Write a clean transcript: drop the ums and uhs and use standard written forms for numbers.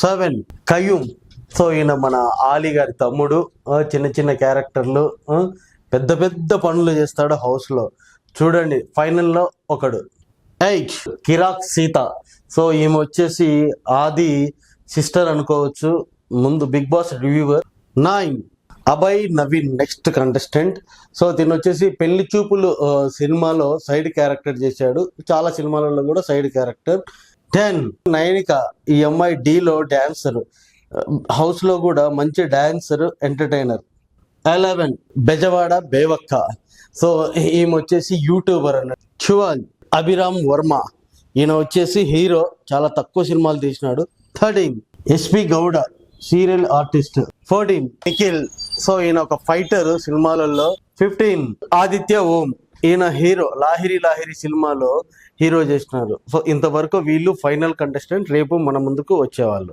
7 Qayyum. So ఈయన మన ఆలీ గారి తమ్ముడు. చిన్న చిన్న క్యారెక్టర్లు, పెద్ద పెద్ద పనులు చేస్తాడు హౌస్ లో. చూడండి ఫైనల్లో ఒకడు. 8 కిరాక్ సీత. సో ఈమె వచ్చేసి ఆది సిస్టర్ అనుకోవచ్చు, ముందు Bigg Boss reviewer. 9 Abhay Naveen next contestant. So దీని వచ్చేసి పెళ్లి చూపులు సినిమాలో సైడ్ క్యారెక్టర్ చేశాడు, చాలా సినిమాలలో కూడా సైడ్ క్యారెక్టర్. 10 నైనిక. ఈ అమ్మాయి డీలో డాన్సర్, హౌస్ లో కూడా మంచి డాన్సర్, ఎంటర్టైనర్. 11 బెజవాడ బేవక్క. సో ఈమె వచ్చేసి యూట్యూబర్ అన్నట్టు. 12 అభిరామ్ వర్మ. ఈయన వచ్చేసి హీరో, చాలా తక్కువ సినిమాలు తీసినాడు. 13 SP Gowda, serial artist. 14 Nikhil. So ఈయన ఒక ఫైటర్ సినిమాలలో. 15 ఆదిత్య ఓం. ఈయన హీరో, లాహిరి లాహిరి సినిమాలో హీరో చేసినారు. సో ఇంతవరకు వీళ్ళు ఫైనల్ కంటెస్టెంట్, రేపు మన ముందుకు వచ్చేవాళ్ళు.